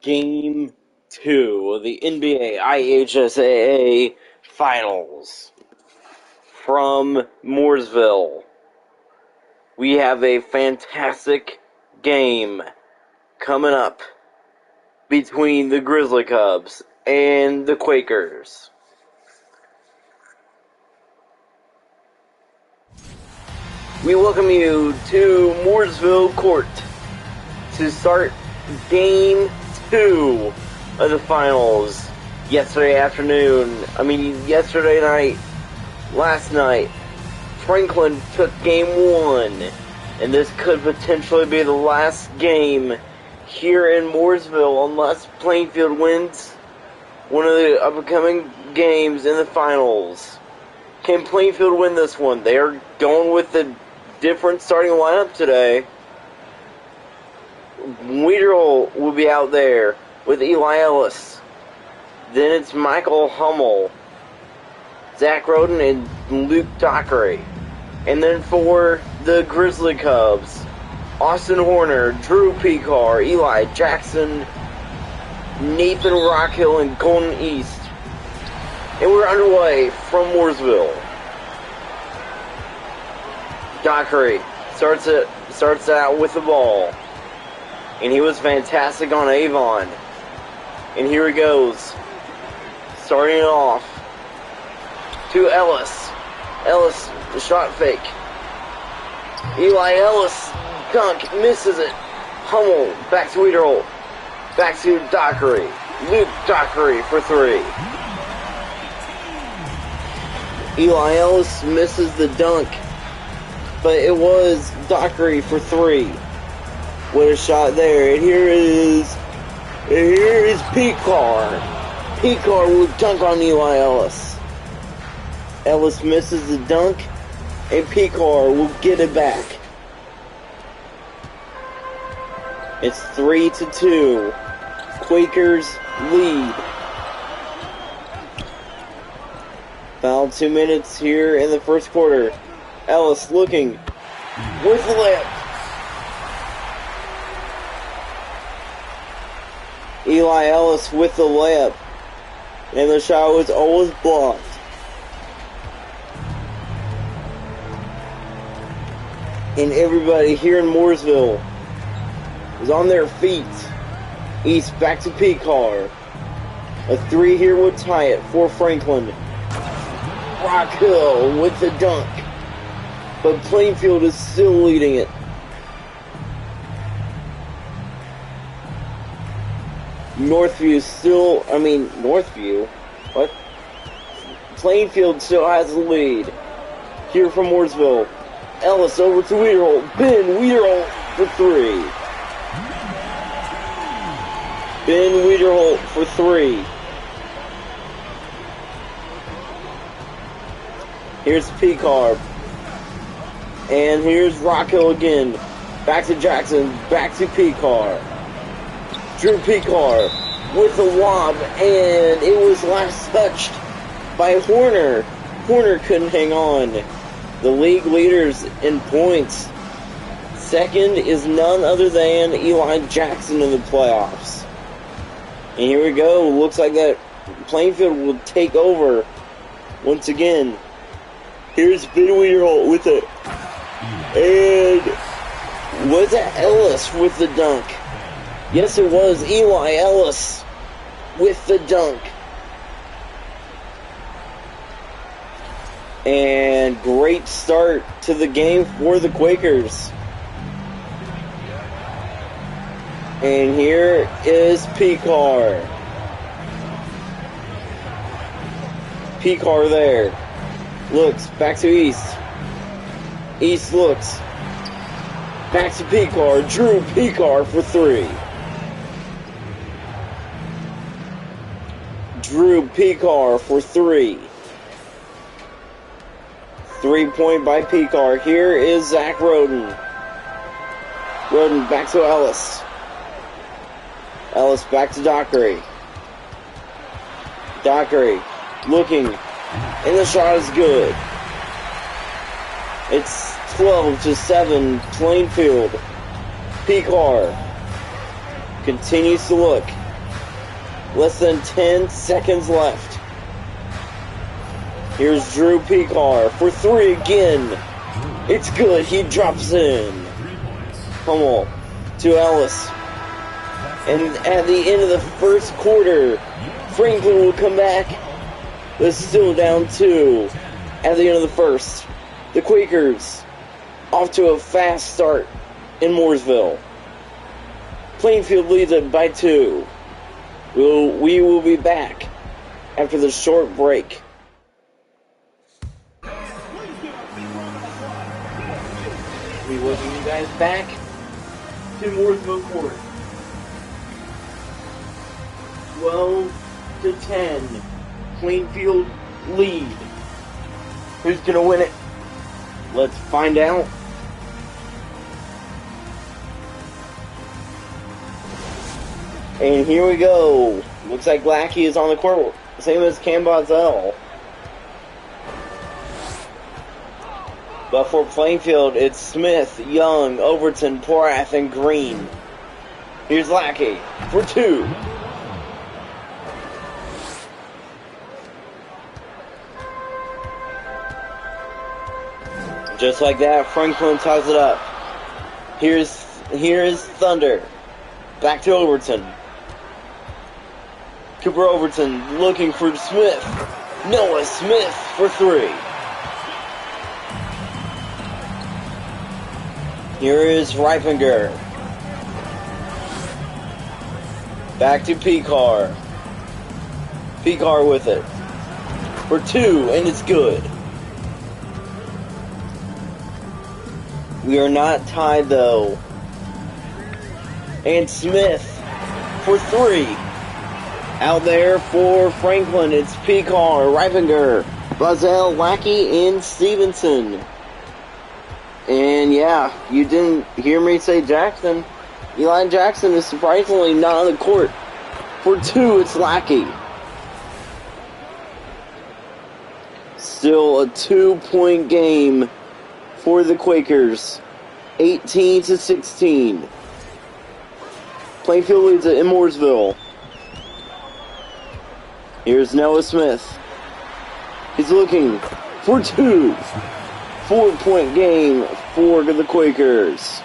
Game 2 of the NBAIHSAA Finals from Mooresville. We have a fantastic game coming up between the Grizzly Cubs and the Quakers. We welcome you to Mooresville Court to start Game 2 of the finals. Yesterday night, last night, Franklin took Game 1, and this could potentially be the last game here in Mooresville unless Plainfield wins one of the upcoming games in the finals. Can Plainfield win this one? They are going with the different starting lineup today. Weederle will be out there with Eli Ellis. Then it's Michael Hummel, Zach Roden, and Luke Dockery. And then for the Grizzly Cubs, Austin Horner, Drew Pekar, Eli Jackson, Nathan Rockhill, and Golden East. And we're underway from Mooresville. Dockery starts out with the ball. And he was fantastic on Avon. And here he goes. Starting it off to Ellis. Ellis, the shot fake. Eli Ellis, dunk, misses it. Hummel, back to Weederle. Back to Dockery. Luke Dockery for three. Eli Ellis misses the dunk. But it was Dockery for three. What a shot there. And here is Pekar. Pekar will dunk on Eli Ellis. Ellis misses the dunk, and Pekar will get it back. It's 3-2. Quakers lead. About 2 minutes here in the first quarter. Ellis looking with the layup. Eli Ellis with the layup. And the shot was always blocked. And everybody here in Mooresville is on their feet. East back to Pekar. A three here would tie it for Franklin. Rockhill with the dunk. But Plainfield is still leading it. Northview, what? Plainfield still has the lead. Here from Mooresville. Ellis over to Weederle. Ben Weederle for three. Ben Weederle for three. Here's Pekar. And here's Rockhill again. Back to Jackson. Back to Pekar. Drew Pekar with the lob, and it was last touched by Horner. Horner couldn't hang on. The league leaders in points. Second is none other than Eli Jackson in the playoffs. And here we go. Looks like that Plainfield will take over once again. Here's Ben Weederle with it. And was it Ellis with the dunk? Yes, it was Eli Ellis with the dunk. And great start to the game for the Quakers. And here is Pekar. Pekar there. Looks back to East. East looks. Back to Pekar. Drew Pekar for three. Drew Pekar for three. 3-point by Pekar. Here is Zach Roden. Roden back to Ellis. Ellis back to Dockery. Dockery looking. And the shot is good. It's 12-7 Plainfield. Pekar continues to look. Less than 10 seconds left. Here's Drew Pekar for 3 again. It's good. He drops in. Come on. To Ellis. And at the end of the first quarter, Franklin will come back. They're still down 2 at the end of the first. The Quakers off to a fast start in Mooresville. Plainfield leads it by 2. We will be back after the short break. We welcome you guys back to Mooresville Court. 12-10. Plainfield lead. Who's going to win it? Let's find out. And here we go. Looks like Lackey is on the court. Same as Cam Bozell. But for Plainfield, it's Smith, Young, Overton, Porath, and Green. Here's Lackey for 2. Just like that, Franklin ties it up. Here is Thunder. Back to Overton. Cooper Overton looking for Smith. Noah Smith for 3. Here is Reifinger. Back to Pekar. Pekar with it. For 2, and it's good. We are not tied though. And Smith for 3. Out there for Franklin, it's Pekar, Reifinger, Bozell, Lackey, and Stevenson. And yeah, you didn't hear me say Jackson. Eli Jackson is surprisingly not on the court. For 2, it's Lackey. Still a 2-point game for the Quakers. 18-16. Plainfield leads it in Mooresville. Here's Noah Smith. He's looking for 2. 4-point game for the Quakers.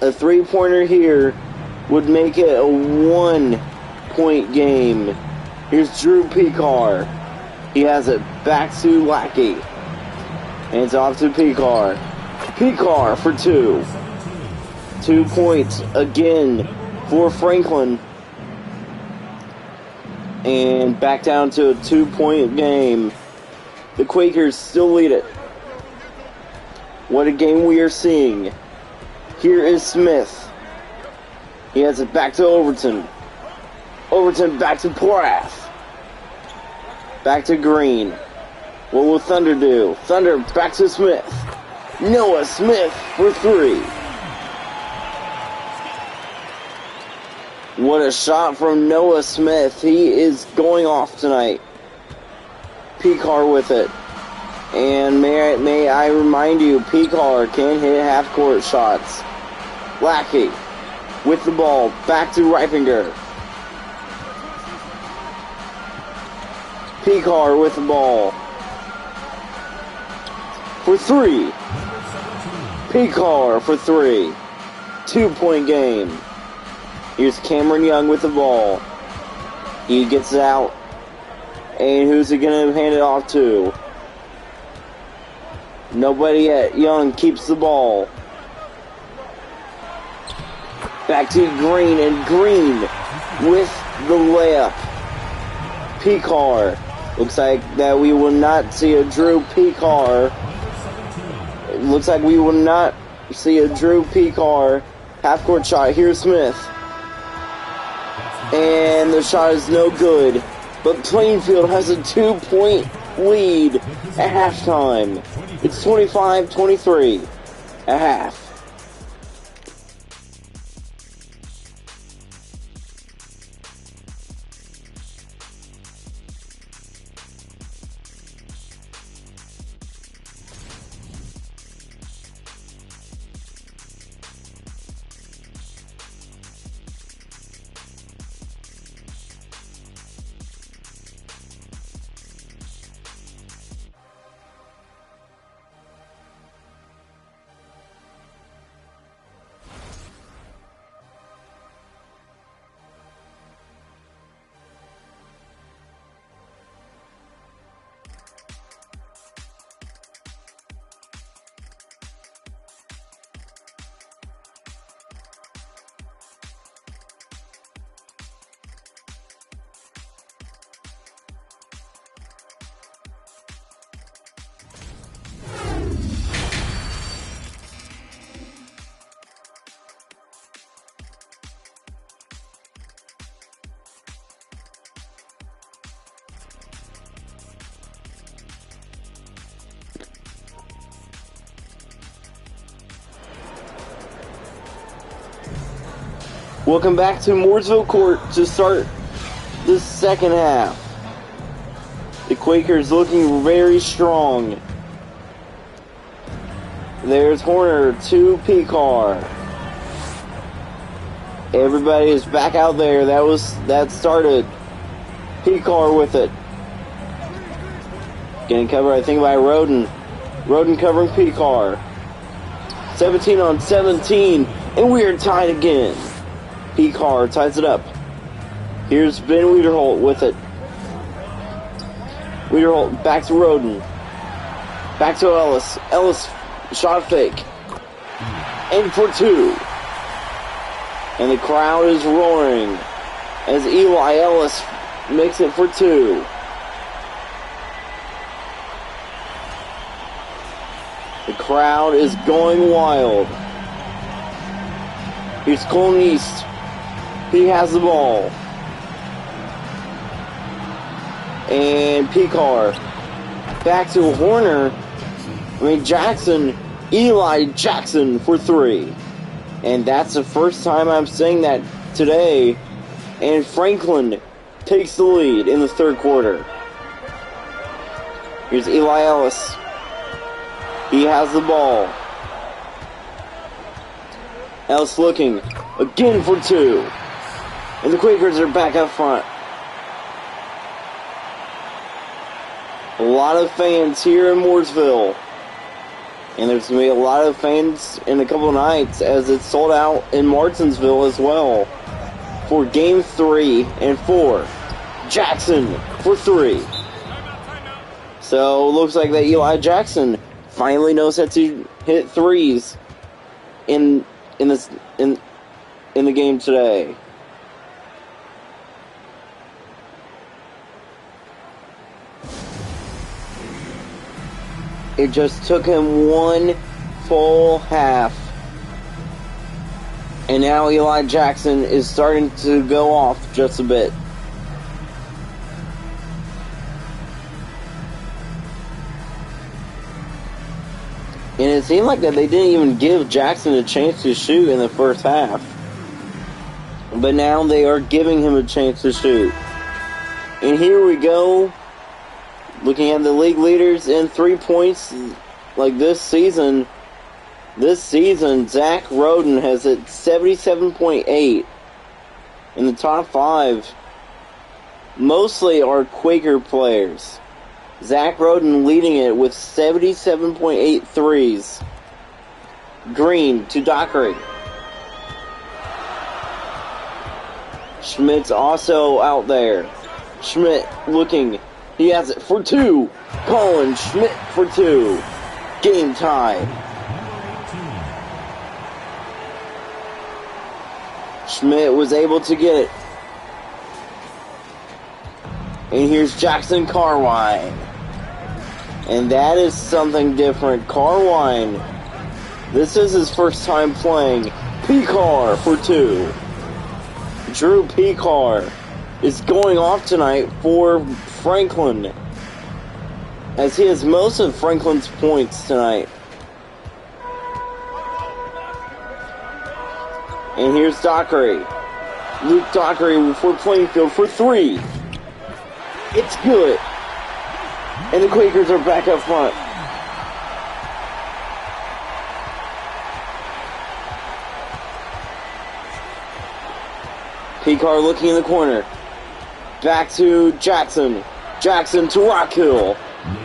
A 3-pointer here would make it a 1-point game. Here's Drew Pekar. He has it back to Lackey. And it's off to Pekar. Pekar for 2. 2 points again for Franklin. And back down to a 2-point game. The Quakers still lead it. What a game we are seeing. Here is Smith. He has it back to Overton. Overton back to Porath. Back to Green. What will Thunder do? Thunder back to Smith. Noah Smith for 3. What a shot from Noah Smith. He is going off tonight. Pekar with it. And may I remind you, Pekar can hit half-court shots. Lackey with the ball. Back to Reifinger. Pekar with the ball. For 3. Pekar for 3. 2-point game. Here's Cameron Young with the ball. He gets it out. And who's he going to hand it off to? Nobody yet. Young keeps the ball. Back to Green, and Green with the layup. Pekar. Looks like that we will not see a Drew Pekar. It looks like we will not see a Drew Pekar half-court shot. Here's Smith. And the shot is no good. But Plainfield has a 2-point lead at halftime. It's 25-23 at half. Welcome back to Mooresville Court to start the second half. The Quakers looking very strong. There's Horner to P-Car. Everybody is back out there. That started. P-Car with it. Getting covered, I think, by Roden. Roden covering P-Car. 17 on 17, and we are tied again. P-Car ties it up. Here's Ben Wiederholt with it. Wiederholt back to Roden. Back to Ellis. Ellis shot fake. And for two. And the crowd is roaring as Eli Ellis makes it for two. The crowd is going wild. Here's Colton East. He has the ball. And P-Car. Back to Horner. Jackson. Eli Jackson for three. And that's the first time I'm saying that today. And Franklin takes the lead in the third quarter. Here's Eli Ellis. He has the ball. Ellis looking again for two. And the Quakers are back up front. A lot of fans here in Mooresville. And there's going to be a lot of fans in a couple of nights as it's sold out in Martinsville as well. For game 3 and 4. Jackson for three. So looks like that Eli Jackson finally knows how to hit threes in the game today. It just took him one full half. And now Eli Jackson is starting to go off just a bit. And it seemed like that they didn't even give Jackson a chance to shoot in the first half. But now they are giving him a chance to shoot. And here we go. Looking at the league leaders in 3 points like this season. This season, Zach Roden has it 77.8 in the top 5. Mostly are Quaker players. Zach Roden leading it with 77.8 threes. Green to Dockery. Schmidt's also out there. Schmidt looking. He has it for two. Colin Schmidt for two. Game tied. Schmidt was able to get it. And here's Jackson Carwine. And that is something different. Carwine. This is his first time playing. P-Car for two. Drew P-Car is going off tonight for Franklin, as he has most of Franklin's points tonight. And here's Dockery. Luke Dockery for Plainfield for three. It's good. And the Quakers are back up front. P-Car looking in the corner. Back to Jackson. Jackson to Rockhill.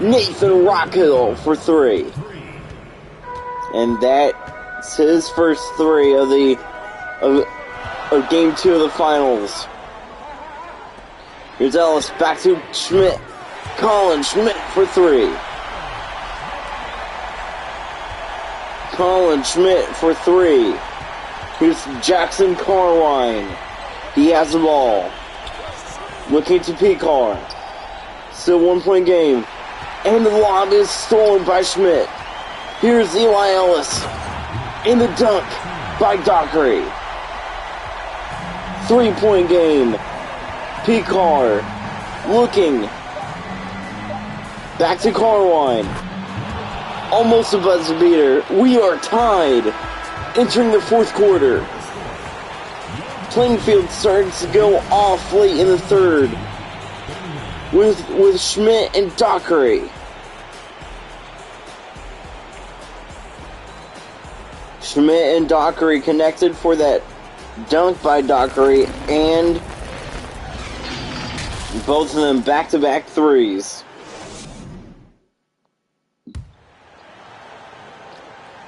Nathan Rockhill for three. And that's his first three of game 2 of the finals. Here's Ellis back to Schmidt. Colin Schmidt for three. Colin Schmidt for three. Here's Jackson Carwine. He has the ball. Looking to P-Car. Still 1 point game. And the lob is stolen by Schmidt. Here's Eli Ellis. In the dunk by Dockery. 3 point game. P-Car looking. Back to Carwine. Almost a buzzer beater. We are tied. Entering the fourth quarter. Plainfield starts to go off late in the third with Schmidt and Dockery. Schmidt and Dockery connected for that dunk by Dockery, and both of them back-to-back threes.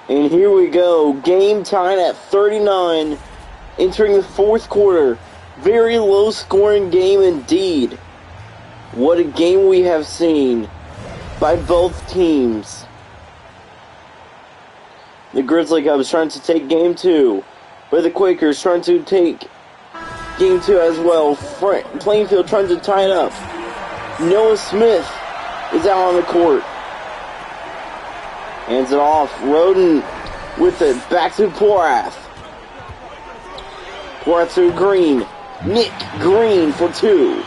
And here we go, game tied at 39, entering the fourth quarter. Very low-scoring game indeed. What a game we have seen by both teams. The Grizzly Cubs trying to take game two, but the Quakers trying to take game two as well. Plainfield trying to tie it up. Noah Smith is out on the court. Hands it off. Roden with it. Back to Porath. Porath to Green. Nick Green for two.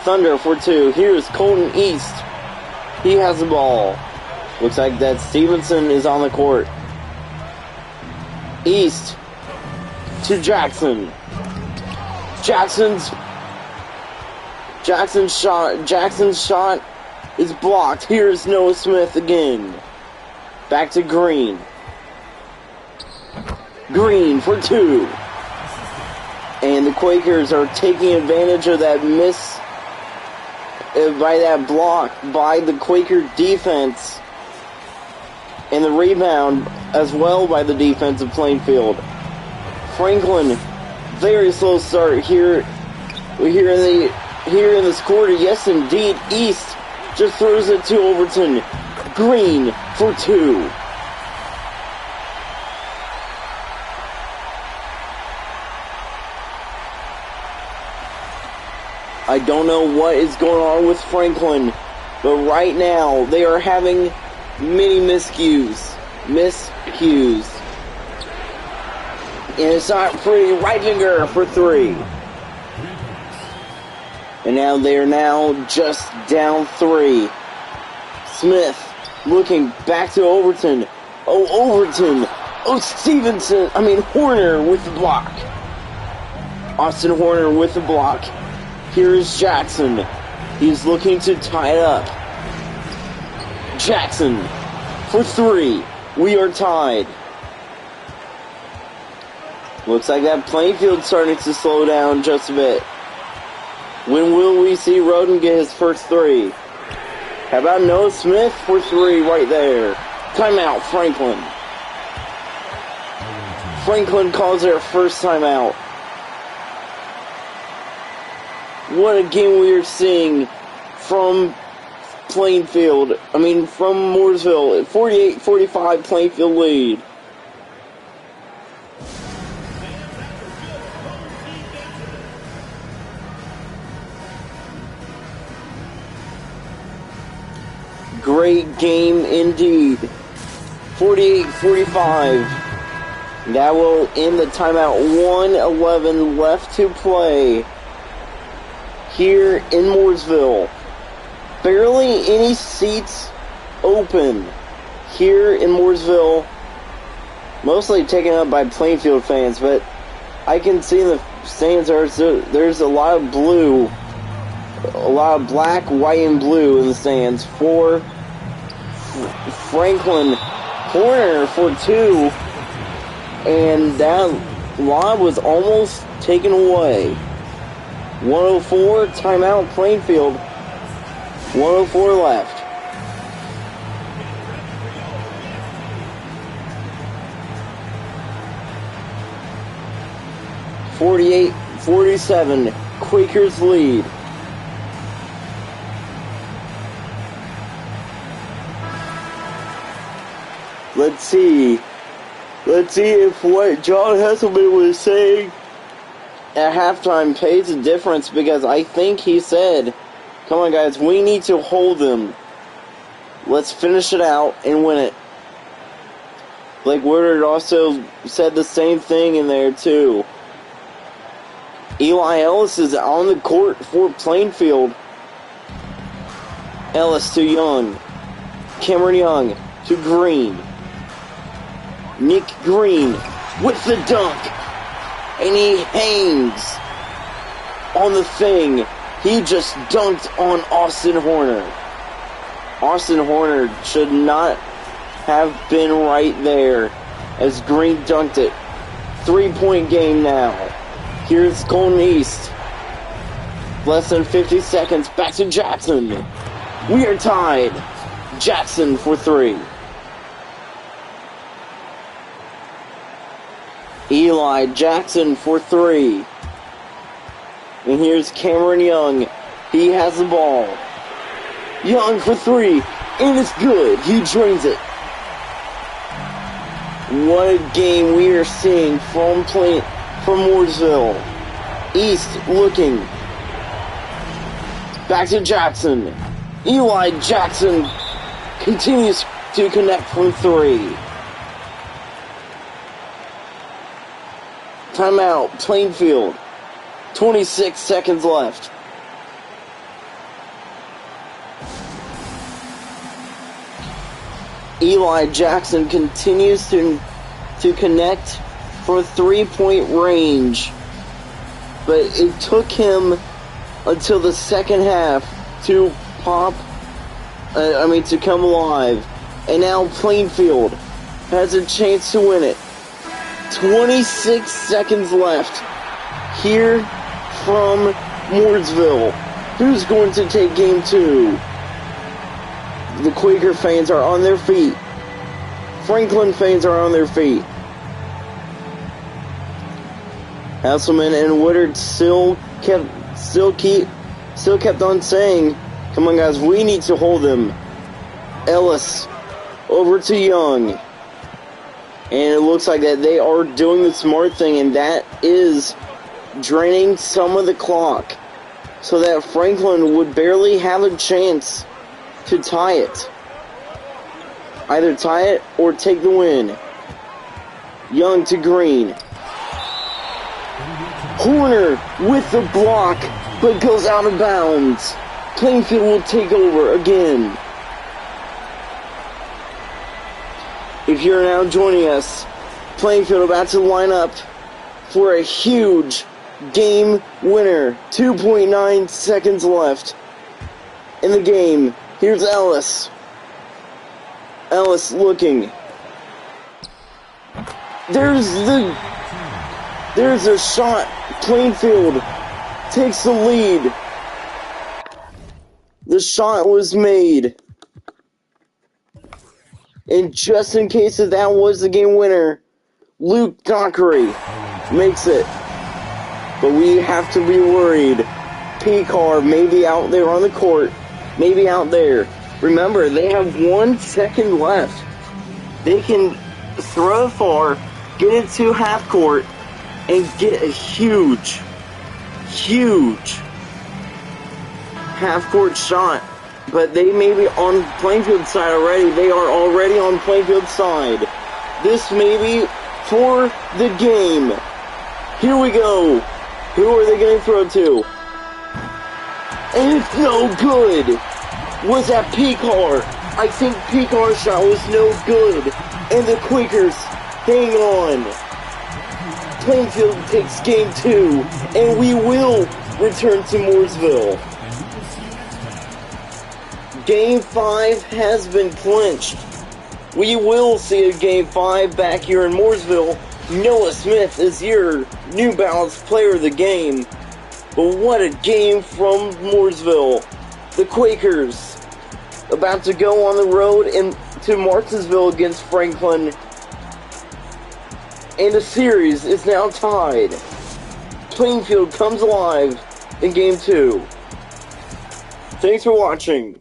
Thunder for two. Here's Colton East. He has the ball. Looks like that Stevenson is on the court. East to Jackson. Jackson's shot is blocked. Here's Noah Smith again. Back to Green. Green for two. And the Quakers are taking advantage of that miss by that block by the Quaker defense. And the rebound as well by the defense of Plainfield. Franklin, very slow start here. Here in this quarter. Yes, indeed. East just throws it to Overton. Green for two. I don't know what is going on with Franklin, but right now they are having many miscues. And it's not pretty. Reitinger for three. And now they are now just down three. Smith looking back to Overton. Oh, Overton. Oh, Stevenson. Horner with the block. Austin Horner with the block. Here is Jackson. He's looking to tie it up. Jackson for three. We are tied. Looks like that Plainfield starting to slow down just a bit. When will we see Roden get his first three? How about Noah Smith for three right there? Timeout, Franklin. Franklin calls their first timeout. What a game we are seeing from Plainfield. From Mooresville. 48-45 Plainfield lead. Great game indeed. 48-45. That will end the timeout. 1:11 left to play here in Mooresville. Barely any seats open here in Mooresville. Mostly taken up by Plainfield fans, but I can see in the stands there's a lot of blue. A lot of black, white, and blue in the stands for Franklin. Horner for two. And that lob was almost taken away. 104, timeout Plainfield. 104 left. (48-47), Quakers lead. Let's see if what John Hesselman was saying at halftime pays a difference, because I think he said, come on guys, we need to hold them. Let's finish it out and win it. Blake Woodard also said the same thing in there too. Eli Ellis is on the court for Plainfield. Ellis to Young. Cameron Young to Green. Nick Green with the dunk. and he hangs on the thing. He just dunked on Austin Horner. Austin Horner should not have been right there as Green dunked it. 3-point game now. Here's Golden East. Less than 50 seconds. Back to Jackson. We are tied. Jackson for 3. Eli Jackson for 3. And here's Cameron Young. He has the ball. Young for 3. And it's good. He drains it. What a game we are seeing from Mooresville. East looking. Back to Jackson. Eli Jackson continues to connect from 3. Timeout, Plainfield. 26 seconds left. Eli Jackson continues to connect for 3-point range. But it took him until the second half to to come alive. And now Plainfield has a chance to win it. 26 seconds left here from Mooresville. Who's going to take game 2? The Quaker fans are on their feet. Franklin fans are on their feet. Hasselman and Woodard still kept on saying, "Come on, guys, we need to hold them." Ellis over to Young, and it looks like that they are doing the smart thing, and that is draining some of the clock, so that Franklin would barely have a chance to tie it. Either tie it or take the win. Young to Green. Horner with the block, but goes out of bounds. Plainfield will take over again. If you're now joining us, Plainfield about to line up for a huge game winner. 2.9 seconds left in the game. Here's Ellis. Ellis looking. There's a shot. Plainfield takes the lead. The shot was made. And just in case that was the game winner, Luke Dockery makes it. But we have to be worried. P-Car may be out there on the court. Maybe out there. Remember, they have 1 second left. They can throw far, get it to half court, and get a huge half court shot. But they may be on Plainfield's side already. They are already on Plainfield's side. This may be for the game. Here we go. Who are they going to throw to? And it's no good. Was that P-Car? I think P-Car's shot was no good. And the Quakers hang on. Plainfield takes game 2. And we will return to Mooresville. Game 5 has been clinched. We will see a Game 5 back here in Mooresville. Noah Smith is your New Balance player of the game. But what a game from Mooresville. The Quakers about to go on the road to Martinsville against Franklin. And the series is now tied. Plainfield comes alive in Game 2. Thanks for watching.